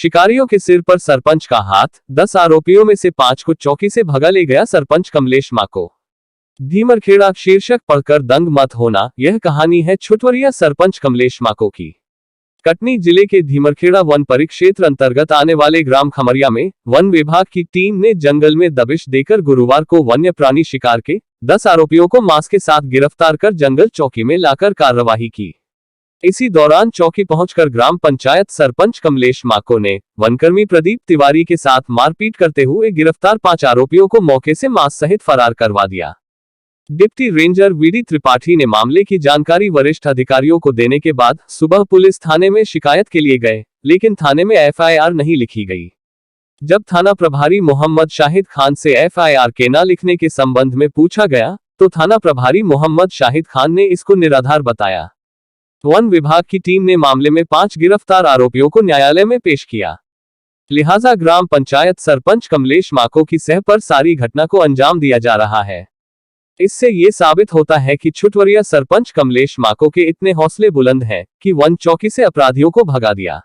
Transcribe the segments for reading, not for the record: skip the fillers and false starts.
शिकारियों के सिर पर सरपंच का हाथ, 10 आरोपियों में से 5 को चौकी से भगा ले गया सरपंच कमलेश माको। धीमरखेड़ा शीर्षक पढ़कर दंग मत होना, यह कहानी है छुटवरिया सरपंच कमलेश माको की। कटनी जिले के धीमरखेड़ा वन परिक्षेत्र अंतर्गत आने वाले ग्राम खमरिया में वन विभाग की टीम ने जंगल में दबिश देकर गुरुवार को वन्य प्राणी शिकार के 10 आरोपियों को मांस के साथ गिरफ्तार कर जंगल चौकी में लाकर कार्रवाई की। इसी दौरान चौकी पहुंचकर ग्राम पंचायत सरपंच कमलेश माको ने वनकर्मी प्रदीप तिवारी के साथ मारपीट करते हुए गिरफ्तार 5 आरोपियों को मौके से मांस सहित फरार करवा दिया। डिप्टी रेंजर वीडी त्रिपाठी ने मामले की जानकारी वरिष्ठ अधिकारियों को देने के बाद सुबह पुलिस थाने में शिकायत के लिए गए, लेकिन थाने में एफआईआर नहीं लिखी गई। जब थाना प्रभारी मोहम्मद शाहिद खान से एफआईआर के न लिखने के संबंध में पूछा गया तो थाना प्रभारी मोहम्मद शाहिद खान ने इसको निराधार बताया। वन विभाग की टीम ने मामले में 5 गिरफ्तार आरोपियों को न्यायालय में पेश किया। लिहाजा ग्राम पंचायत सरपंच कमलेश माको की सह पर सारी घटना को अंजाम दिया जा रहा है। इससे ये साबित होता है कि छुटवरिया सरपंच कमलेश माको के इतने हौसले बुलंद हैं कि वन चौकी से अपराधियों को भगा दिया।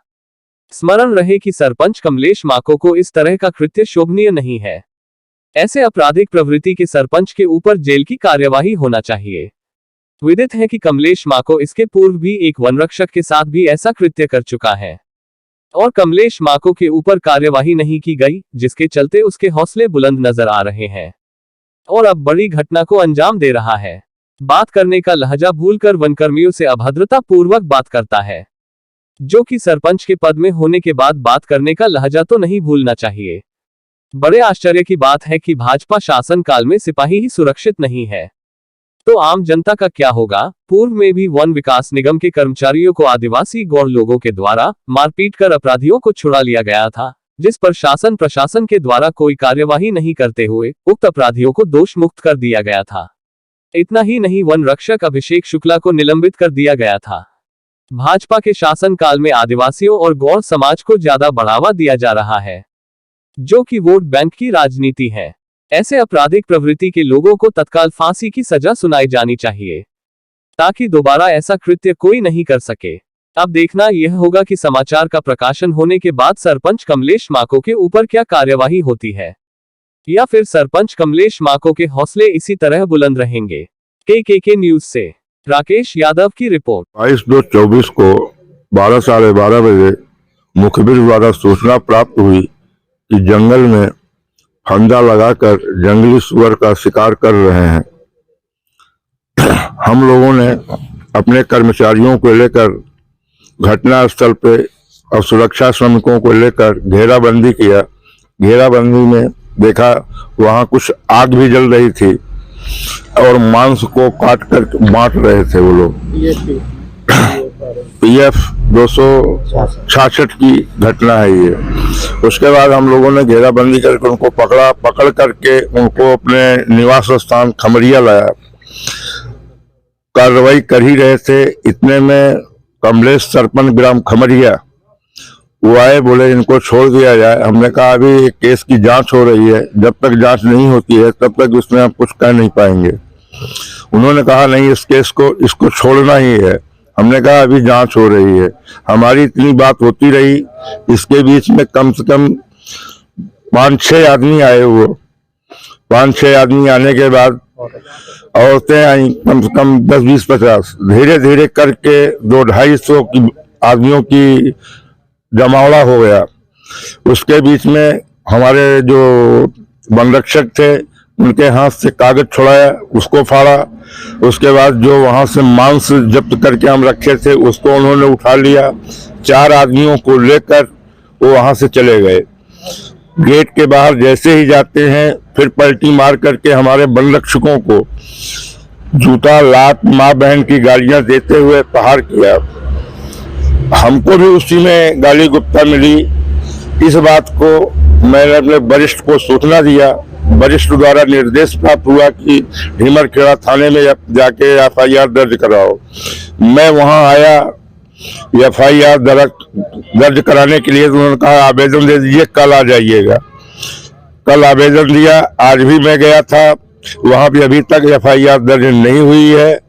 स्मरण रहे कि सरपंच कमलेश माको को इस तरह का कृत्य शोभनीय नहीं है। ऐसे आपराधिक प्रवृत्ति के सरपंच के ऊपर जेल की कार्यवाही होना चाहिए। विदित है कि कमलेश माको इसके पूर्व भी एक वनरक्षक के साथ भी ऐसा कृत्य कर चुका है और कमलेश माको के ऊपर कार्यवाही नहीं की गई, जिसके चलते उसके हौसले बुलंद नजर आ रहे हैं और अब बड़ी घटना को अंजाम दे रहा है। बात करने का लहजा भूलकर वनकर्मियों से अभद्रता पूर्वक बात करता है, जो कि सरपंच के पद में होने के बाद बात करने का लहजा तो नहीं भूलना चाहिए। बड़े आश्चर्य की बात है कि भाजपा शासन काल में सिपाही ही सुरक्षित नहीं है, तो आम जनता का क्या होगा। पूर्व में भी वन विकास निगम के कर्मचारियों को आदिवासी गौड़ लोगों के द्वारा मारपीट कर अपराधियों को छुड़ा लिया गया था, जिस पर शासन प्रशासन के द्वारा कोई कार्यवाही नहीं करते हुए उक्त अपराधियों को दोष मुक्त कर दिया गया था। इतना ही नहीं, वन रक्षक अभिषेक शुक्ला को निलंबित कर दिया गया था। भाजपा के शासन काल में आदिवासियों और गौड़ समाज को ज्यादा बढ़ावा दिया जा रहा है, जो कि वोट बैंक की राजनीति है। ऐसे आपराधिक प्रवृत्ति के लोगों को तत्काल फांसी की सजा सुनाई जानी चाहिए, ताकि दोबारा ऐसा कृत्य कोई नहीं कर सके। अब देखना यह होगा कि समाचार का प्रकाशन होने के बाद सरपंच कमलेश माको के ऊपर क्या कार्यवाही होती है, या फिर सरपंच कमलेश माको के हौसले इसी तरह बुलंद रहेंगे। के न्यूज से राकेश यादव की रिपोर्ट। 22/2/24 को 12 साढ़े 12 बजे मुखबिर द्वारा सूचना प्राप्त हुई कि जंगल में फंदा लगाकर जंगली सुअर का शिकार कर रहे हैं। हम लोगों ने अपने कर्मचारियों को लेकर घटनास्थल पे और सुरक्षा श्रमिकों को लेकर घेराबंदी किया। घेराबंदी में देखा वहां कुछ आग भी जल रही थी और मांस को काट कर बांट रहे थे वो लोग। PF 266 की घटना है ये। उसके बाद हम लोगों ने घेराबंदी करके उनको पकड़ करके उनको अपने निवास स्थान खमरिया लाया। कार्रवाई कर ही रहे थे, इतने में कमलेश सरपंच ग्राम खमरिया वो आए, बोले इनको छोड़ दिया जाए। हमने कहा अभी केस की जांच हो रही है, जब तक जांच नहीं होती है तब तक उसमें हम कुछ कह नहीं पाएंगे। उन्होंने कहा नहीं, इस केस को इसको छोड़ना ही है। हमने कहा अभी जांच हो रही है। हमारी इतनी बात होती रही, इसके बीच में कम से कम 5-6 आदमी आए। वो 5-6 आदमी आने के बाद औरतें आई, कम से कम 10-20-50। धीरे धीरे करके 200-250 आदमियों की जमावड़ा हो गया। उसके बीच में हमारे जो वन रक्षक थे उनके हाथ से कागज छुड़ाया, उसको फाड़ा। उसके बाद जो वहां से मांस जब्त करके हम रखे थे उसको उन्होंने उठा लिया। 4 आदमियों को लेकर वो वहां से चले गए। गेट के बाहर जैसे ही जाते हैं फिर पलटी मार करके हमारे वन रक्षकों को जूता लात माँ बहन की गालियां देते हुए प्रहार किया। हमको भी उसी में गाली गुप्ता मिली। इस बात को मैंने अपने वरिष्ठ को सूचना दिया। वरिष्ठ द्वारा निर्देश प्राप्त हुआ कि धीमरखेड़ा थाने में जाके FIR दर्ज कराओ। मैं वहां आया FIR दर्ज कराने के लिए, तो उन्होंने कहा आवेदन दे दीजिए, कल आ जाइएगा। कल आवेदन दिया, आज भी मैं गया था, वहां भी अभी तक FIR दर्ज नहीं हुई है।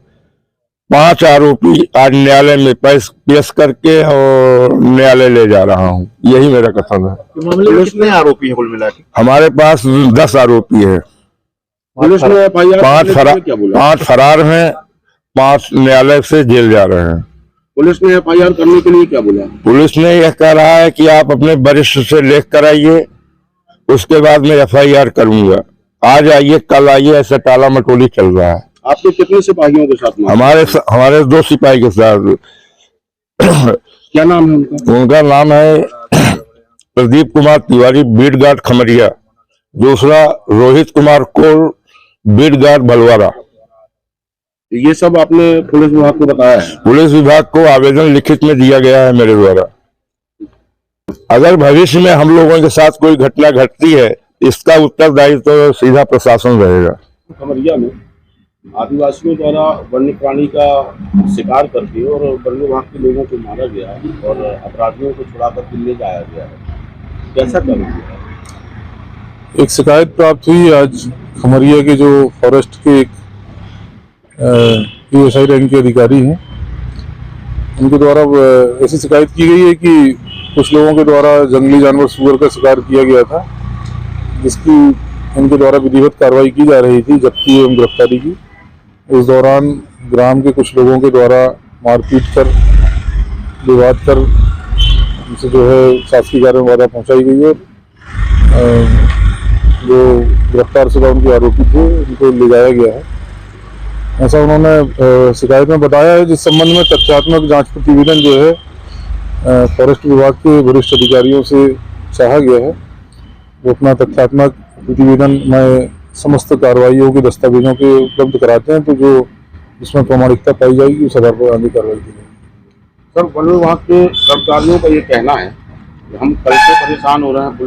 5 आरोपी आज न्यायालय में पेश करके और न्यायालय ले जा रहा हूँ। यही मेरा कथन है। मामले में कितने आरोपी हैं कुल मिला के? हमारे पास 10 आरोपी है। पुलिस ने FIR 5 फरार हैं, 5 न्यायालय से जेल जा रहे हैं। पुलिस ने FIR करने के लिए क्या बोला? पुलिस ने यह कह रहा है कि आप अपने वरिष्ठ से लेख कर आइए, उसके बाद मैं FIR करूंगा। आज आइए, कल आइए, ऐसा टाला मटोली चल रहा है। आपके कितने सिपाहियों के साथ में? हमारे 2 सिपाही के साथ। क्या नाम है उनका? उनका नाम है प्रदीप कुमार तिवारी, बीट गार्ड खमरिया। दूसरा रोहित कुमार कोल, बीट गार्ड बलवारा। ये सब आपने पुलिस विभाग को बताया है? पुलिस विभाग को आवेदन लिखित में दिया गया है मेरे द्वारा। अगर भविष्य में हम लोगों के साथ कोई घटना घटती है, इसका उत्तरदायित्व तो सीधा प्रशासन रहेगा। खमरिया में आदिवासियों द्वारा वन्य प्राणी का शिकार करके और वन विभाग के लोगों को मारा गया है और अपराधियों को छुड़ा कर ले जाया गया है। कैसा कर है? एक शिकायत प्राप्त हुई आज खमरिया के जो फॉरेस्ट के एक PSI रैंक के अधिकारी हैं, उनके द्वारा ऐसी शिकायत की गई है कि कुछ लोगों के द्वारा जंगली जानवर सूअर का शिकार किया गया था, जिसकी उनके द्वारा विधिवत कार्रवाई की जा रही थी, जब्ती एवं गिरफ्तारी की। उस दौरान ग्राम के कुछ लोगों के द्वारा मारपीट कर, विवाद कर उनसे जो है शासकीय कार्य में बाधा पहुंचाई गई और जो गिरफ्तार शुदा उनके आरोपी थे उनको ले जाया गया है, ऐसा उन्होंने शिकायत में बताया है। जिस संबंध में तथ्यात्मक जांच प्रतिवेदन जो है फॉरेस्ट विभाग के वरिष्ठ अधिकारियों से चाहा गया है, वो अपना तथ्यात्मक प्रतिवेदन में समस्त कार्रवाइयों के दस्तावेजों के उपलब्ध कराते हैं, तो जो जिसमें प्रामाणिकता पाई जाएगी उस आधार पर आगे कार्रवाई की जाएगी। सर, वन विभाग के कर्मचारियों का ये कहना है कि हम कल से परेशान हो रहे हैं, पुलिस